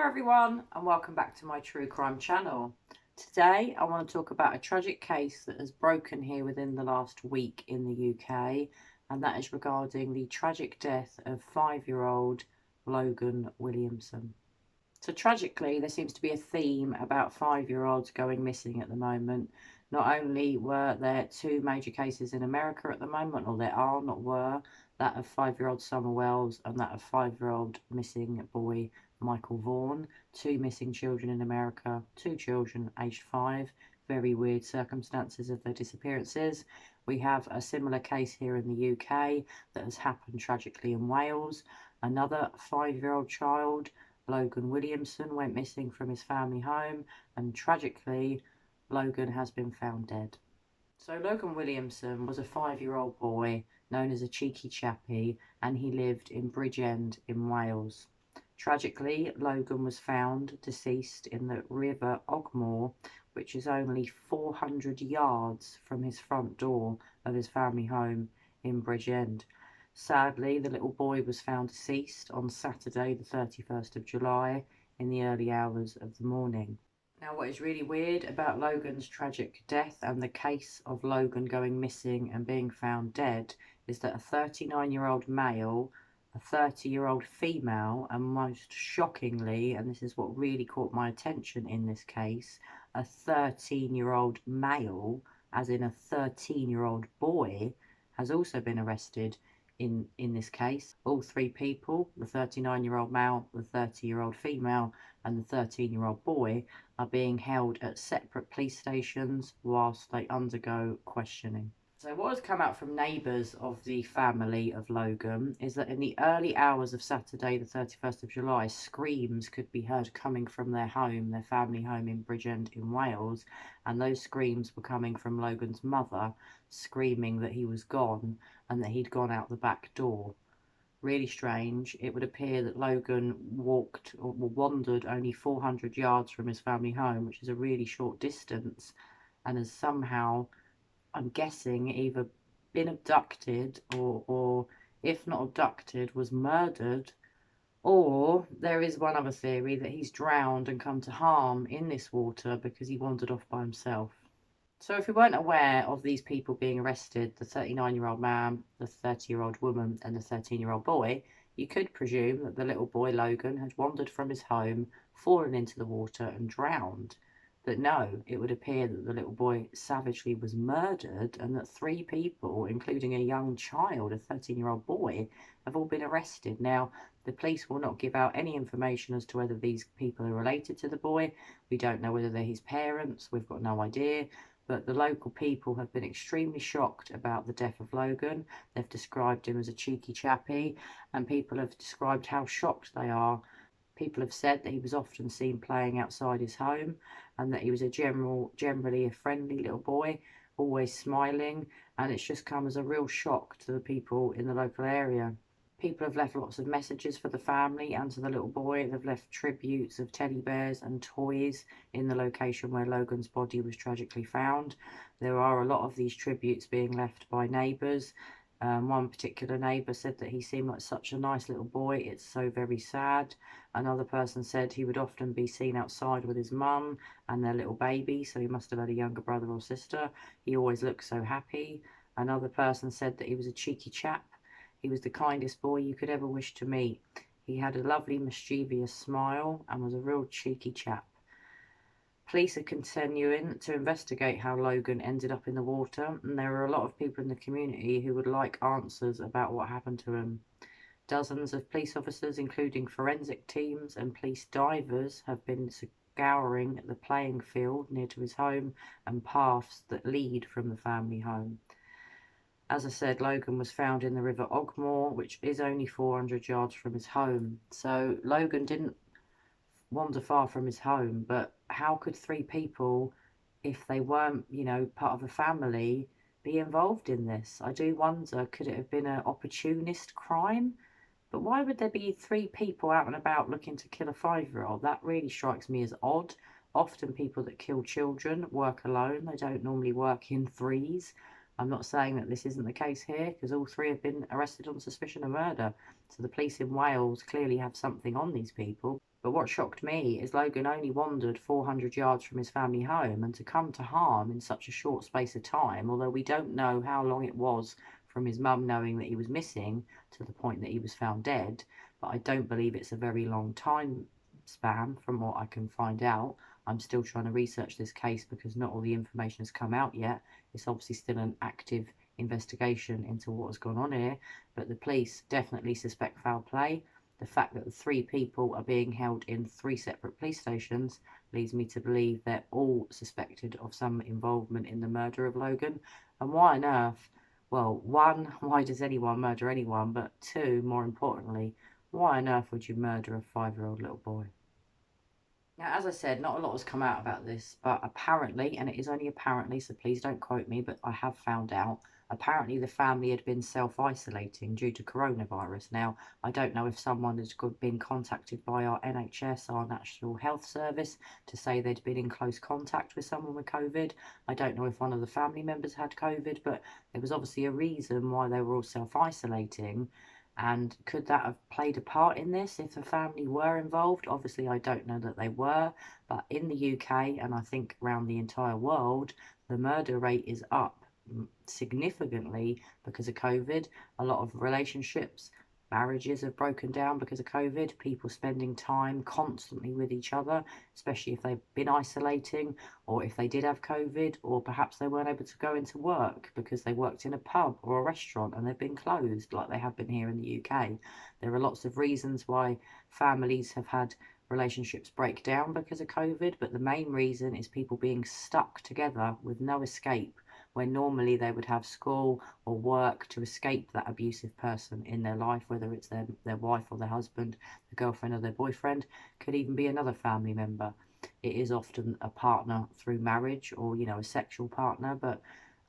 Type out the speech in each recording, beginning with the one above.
Hello everyone and welcome back to my true crime channel. Today I want to talk about a tragic case that has broken here within the last week in the UK, and that is regarding the tragic death of 5-year-old Logan Williamson. So tragically, there seems to be a theme about 5-year-olds going missing at the moment. Not only were there two major cases in America at the moment, or there are, not were, that of 5-year-old Summer Wells and that of 5-year-old missing boy Michael Vaughan. Two missing children in America, two children aged 5. Very weird circumstances of their disappearances. We have a similar case here in the UK that has happened tragically in Wales. Another 5-year-old child, Logan Williamson, went missing from his family home, and tragically Logan has been found dead. So Logan Williamson was a 5-year-old boy known as a cheeky chappie, and he lived in Bridgend in Wales. Tragically, Logan was found deceased in the River Ogmore, which is only 400 yards from his front door of his family home in Bridgend. Sadly, the little boy was found deceased on Saturday, the 31st of July, in the early hours of the morning. Now, what is really weird about Logan's tragic death and the case of Logan going missing and being found dead is that a 39-year-old male, a 30-year-old female, and most shockingly, and this is what really caught my attention in this case, a 13-year-old male, as in a 13-year-old boy, has also been arrested in this case. All three people, the 39-year-old male, the 30-year-old female, and the 13-year-old boy, are being held at separate police stations whilst they undergo questioning. So what has come out from neighbours of the family of Logan is that in the early hours of Saturday the 31st of July, screams could be heard coming from their home, their family home in Bridgend in Wales, and those screams were coming from Logan's mother, screaming that he was gone and that he'd gone out the back door. Really strange. It would appear that Logan walked or wandered only 400 yards from his family home, which is a really short distance, and has somehow, I'm guessing, either been abducted or if not abducted, was murdered. Or there is one other theory that he's drowned and come to harm in this water because he wandered off by himself. So if we weren't aware of these people being arrested, the 39-year-old man, the 30-year-old woman, and the 13-year-old boy, you could presume that the little boy Logan had wandered from his home, fallen into the water and drowned. But no, it would appear that the little boy savagely was murdered, and that 3 people, including a young child, a 13-year-old boy, have all been arrested. Now, the police will not give out any information as to whether these people are related to the boy. We don't know whether they're his parents. We've got no idea. But the local people have been extremely shocked about the death of Logan. They've described him as a cheeky chappie, and people have described how shocked they are. People have said that he was often seen playing outside his home, and that he was generally a friendly little boy, always smiling, and it's just come as a real shock to the people in the local area. People have left lots of messages for the family and to the little boy. They've left tributes of teddy bears and toys in the location where Logan's body was tragically found. There are a lot of these tributes being left by neighbours. One particular neighbour said that he seemed like such a nice little boy, it's so very sad. Another person said he would often be seen outside with his mum and their little baby, so he must have had a younger brother or sister. He always looked so happy. Another person said that he was a cheeky chap. He was the kindest boy you could ever wish to meet. He had a lovely mischievous smile and was a real cheeky chap. Police are continuing to investigate how Logan ended up in the water, and there are a lot of people in the community who would like answers about what happened to him. Dozens of police officers, including forensic teams and police divers, have been scouring the playing field near to his home and paths that lead from the family home. As I said, Logan was found in the River Ogmore, which is only 400 yards from his home. So Logan didn't wander far from his home, but how could 3 people, if they weren't, part of a family, be involved in this? I do wonder, could it have been an opportunist crime? But why would there be 3 people out and about looking to kill a 5-year-old? That really strikes me as odd. Often people that kill children work alone. They don't normally work in threes. I'm not saying that this isn't the case here, because all 3 have been arrested on suspicion of murder. So the police in Wales clearly have something on these people. But what shocked me is Logan only wandered 400 yards from his family home, and to come to harm in such a short space of time, although we don't know how long it was from his mum knowing that he was missing to the point that he was found dead, but I don't believe it's a very long time span from what I can find out. I'm still trying to research this case because not all the information has come out yet. It's obviously still an active investigation into what has gone on here, but the police definitely suspect foul play. The fact that the 3 people are being held in 3 separate police stations leads me to believe they're all suspected of some involvement in the murder of Logan. And why on earth? Well, 1, why does anyone murder anyone? But 2, more importantly, why on earth would you murder a 5-year-old little boy? Now, as I said, not a lot has come out about this, but apparently, and it is only apparently, so please don't quote me, but I have found out, apparently the family had been self-isolating due to coronavirus. Now, I don't know if someone has been contacted by our NHS, our National Health Service, to say they'd been in close contact with someone with COVID. I don't know if one of the family members had COVID, but there was obviously a reason why they were all self-isolating. And could that have played a part in this if the family were involved? Obviously, I don't know that they were, but in the UK, and I think around the entire world, the murder rate is up significantly because of COVID. A lot of relationships, marriages have broken down because of COVID. People spending time constantly with each other, especially if they've been isolating or if they did have COVID, or perhaps they weren't able to go into work because they worked in a pub or a restaurant and they've been closed like they have been here in the UK. There are lots of reasons why families have had relationships break down because of COVID, but the main reason is people being stuck together with no escape, where normally they would have school or work to escape that abusive person in their life, whether it's their wife or their husband, the girlfriend or their boyfriend, could even be another family member. It is often a partner through marriage or, a sexual partner, but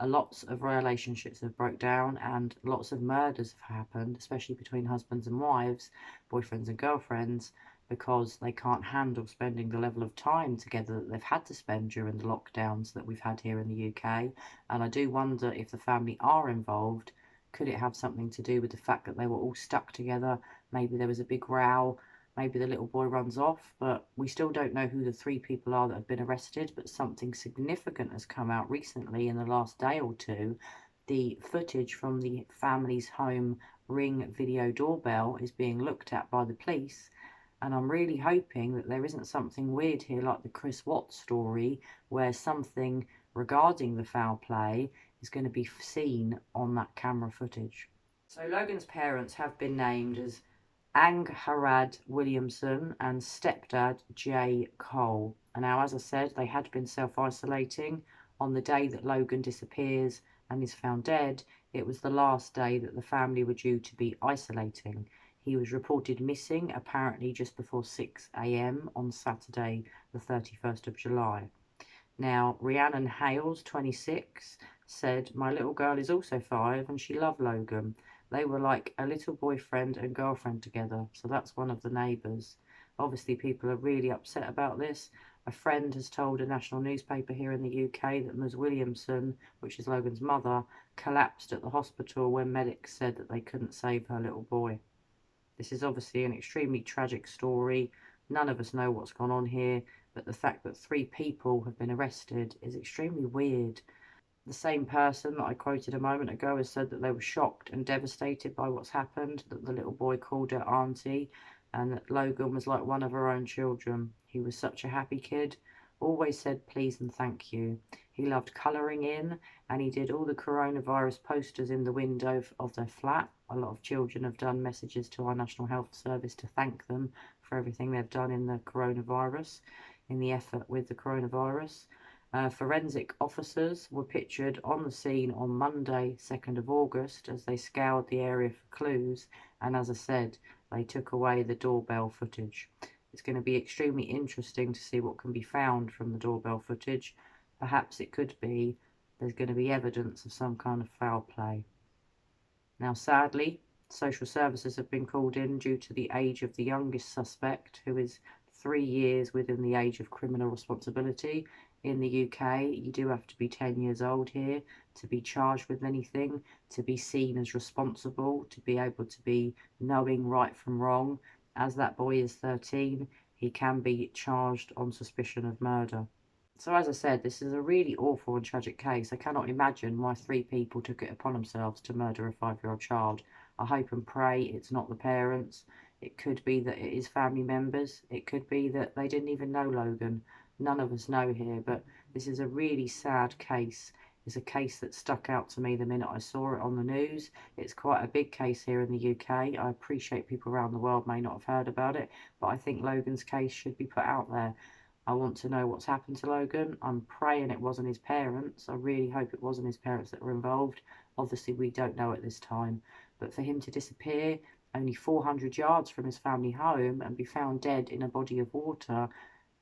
lots of relationships have broke down and lots of murders have happened, especially between husbands and wives, boyfriends and girlfriends, because they can't handle spending the level of time together that they've had to spend during the lockdowns that we've had here in the UK. And I do wonder if the family are involved, could it have something to do with the fact that they were all stuck together? Maybe there was a big row, maybe the little boy runs off, but we still don't know who the 3 people are that have been arrested. But something significant has come out recently in the last day or two. The footage from the family's home Ring video doorbell is being looked at by the police, and I'm really hoping that there isn't something weird here like the Chris Watts story, where something regarding the foul play is going to be seen on that camera footage. So Logan's parents have been named as A.K.A. Williamson and stepdad J. Cole. And now, as I said, they had been self-isolating. On the day that Logan disappears and is found dead, it was the last day that the family were due to be isolating. He was reported missing apparently just before 6 a.m. on Saturday, the 31st of July. Now, Rhiannon Hales, 26, said, "My little girl is also 5 and she loved Logan. They were like a little boyfriend and girlfriend together." So that's one of the neighbours. Obviously, people are really upset about this. A friend has told a national newspaper here in the UK that Ms. Williamson, which is Logan's mother, collapsed at the hospital when medics said that they couldn't save her little boy. This is obviously an extremely tragic story. None of us know what's gone on here, but the fact that 3 people have been arrested is extremely weird. The same person that I quoted a moment ago has said that they were shocked and devastated by what's happened, that the little boy called her auntie, and that Logan was like one of her own children. He was such a happy kid, always said please and thank you. He loved colouring in, and he did all the coronavirus posters in the window of their flat. A lot of children have done messages to our National Health Service to thank them for everything they've done in the coronavirus, in the effort with the coronavirus. Forensic officers were pictured on the scene on Monday, 2nd of August, as they scoured the area for clues, and as I said, they took away the doorbell footage. It's going to be extremely interesting to see what can be found from the doorbell footage. Perhaps it could be there's going to be evidence of some kind of foul play. Now, sadly, social services have been called in due to the age of the youngest suspect, who is 3 years within the age of criminal responsibility. In the UK, you do have to be 10 years old here to be charged with anything, to be seen as responsible, to be able to be knowing right from wrong. As that boy is 13, he can be charged on suspicion of murder. So as I said, this is a really awful and tragic case. I cannot imagine why 3 people took it upon themselves to murder a 5-year-old child. I hope and pray it's not the parents. It could be that it is family members. It could be that they didn't even know Logan. None of us know here, but this is a really sad case. It's a case that stuck out to me the minute I saw it on the news. It's quite a big case here in the UK. I appreciate people around the world may not have heard about it, but I think Logan's case should be put out there. I want to know what's happened to Logan. I'm praying it wasn't his parents. I really hope it wasn't his parents that were involved. Obviously, we don't know at this time. But for him to disappear only 400 yards from his family home and be found dead in a body of water,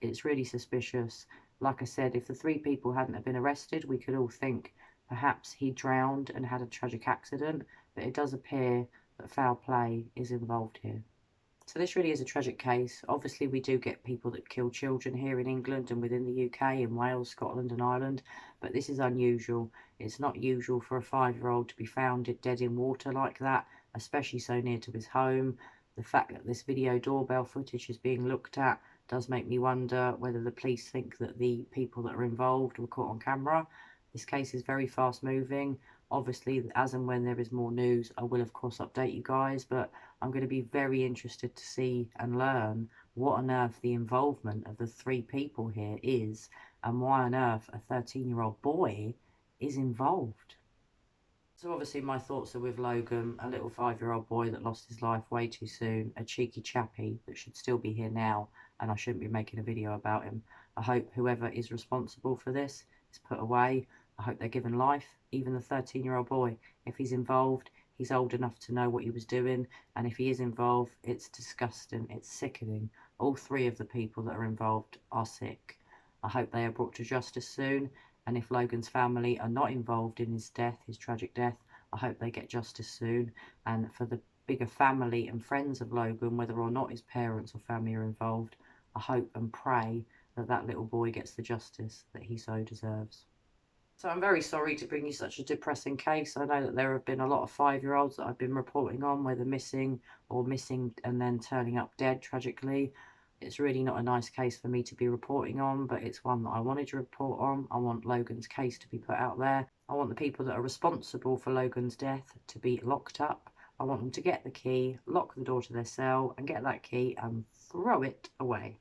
it's really suspicious. Like I said, if the 3 people hadn't have been arrested, we could all think perhaps he drowned and had a tragic accident. But it does appear that foul play is involved here. So this really is a tragic case. Obviously, we do get people that kill children here in England and within the UK, in Wales, Scotland and Ireland, but this is unusual. It's not usual for a 5-year-old to be found dead in water like that, especially so near to his home. The fact that this video doorbell footage is being looked at does make me wonder whether the police think that the people that are involved were caught on camera. This case is very fast moving. Obviously, as and when there is more news, I will of course update you guys, but I'm going to be very interested to see and learn what on earth the involvement of the 3 people here is, and why on earth a 13-year-old boy is involved. So obviously my thoughts are with Logan, a little 5-year-old boy that lost his life way too soon, a cheeky chappy that should still be here now, and I shouldn't be making a video about him. I hope whoever is responsible for this is put away. I hope they're given life, even the 13-year-old boy. If he's involved, he's old enough to know what he was doing, and if he is involved, it's disgusting, it's sickening. All 3 of the people that are involved are sick. I hope they are brought to justice soon, and if Logan's family are not involved in his death, his tragic death, I hope they get justice soon. And for the bigger family and friends of Logan, whether or not his parents or family are involved, I hope and pray that that little boy gets the justice that he so deserves. So I'm very sorry to bring you such a depressing case. I know that there have been a lot of 5-year-olds that I've been reporting on, whether missing or missing and then turning up dead tragically. It's really not a nice case for me to be reporting on, but it's one that I wanted to report on. I want Logan's case to be put out there. I want the people that are responsible for Logan's death to be locked up. I want them to get the key, lock the door to their cell and get that key and throw it away.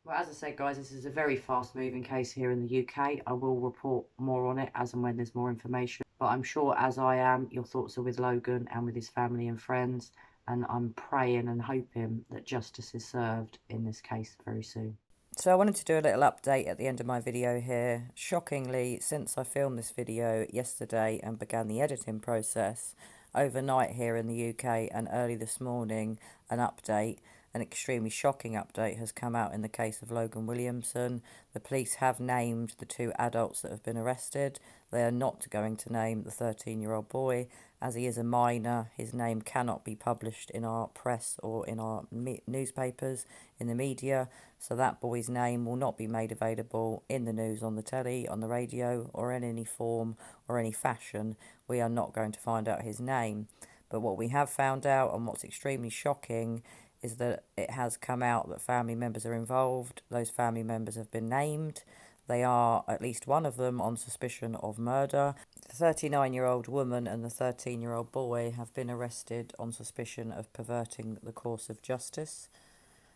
Well, as I said, guys, this is a very fast-moving case here in the UK. I will report more on it as and when there's more information. But I'm sure, as I am, your thoughts are with Logan and with his family and friends. And I'm praying and hoping that justice is served in this case very soon. So I wanted to do a little update at the end of my video here. Shockingly, since I filmed this video yesterday and began the editing process, overnight here in the UK and early this morning, an extremely shocking update has come out in the case of Logan Williamson. The police have named the 2 adults that have been arrested. They are not going to name the 13-year-old boy. As he is a minor, his name cannot be published in our press or in our newspapers, in the media. So that boy's name will not be made available in the news, on the telly, on the radio, or in any form or any fashion. We are not going to find out his name. But what we have found out, and what's extremely shocking, is that it has come out that family members are involved. Those family members have been named. They are, at least one of them, on suspicion of murder. The 39-year-old woman and the 13-year-old boy have been arrested on suspicion of perverting the course of justice.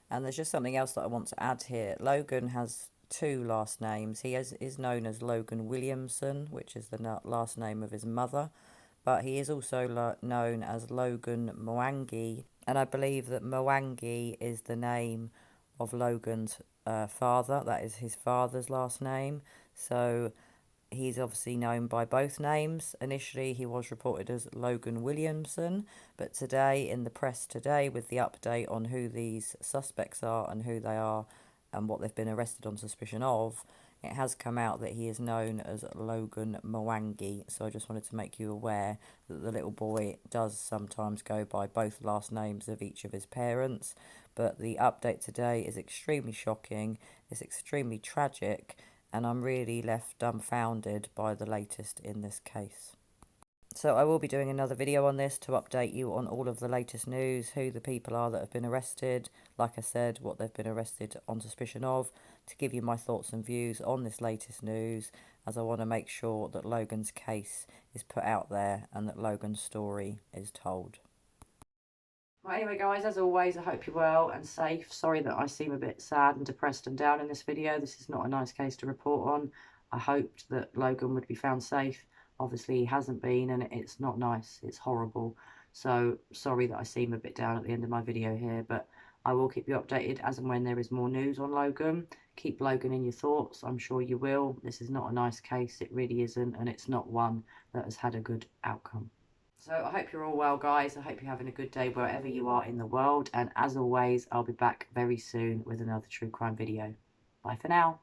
And there's just something else that I want to add here. Logan has 2 last names. He is known as Logan Williamson, which is the last name of his mother. But he is also known as Logan Mwangi. And I believe that Mwangi is the name of Logan's father. That is his father's last name. So he's obviously known by both names. Initially, he was reported as Logan Williamson. But today, in the press today, with the update on who these suspects are and who they are and what they've been arrested on suspicion of, it has come out that he is known as Logan Mwangi. So I just wanted to make you aware that the little boy does sometimes go by both last names of each of his parents. But the update today is extremely shocking, it's extremely tragic, and I'm really left dumbfounded by the latest in this case. So I will be doing another video on this to update you on all of the latest news, who the people are that have been arrested, like I said, what they've been arrested on suspicion of, to give you my thoughts and views on this latest news, as I want to make sure that Logan's case is put out there and that Logan's story is told. Well, anyway, guys, as always, I hope you're well and safe. Sorry that I seem a bit sad and depressed and down in this video. This is not a nice case to report on. I hoped that Logan would be found safe. Obviously, he hasn't been, and it's not nice. It's horrible. So, sorry that I seem a bit down at the end of my video here, but I will keep you updated as and when there is more news on Logan. Keep Logan in your thoughts. I'm sure you will. This is not a nice case. It really isn't, and it's not one that has had a good outcome. So I hope you're all well, guys. I hope you're having a good day wherever you are in the world. And as always, I'll be back very soon with another true crime video. Bye for now.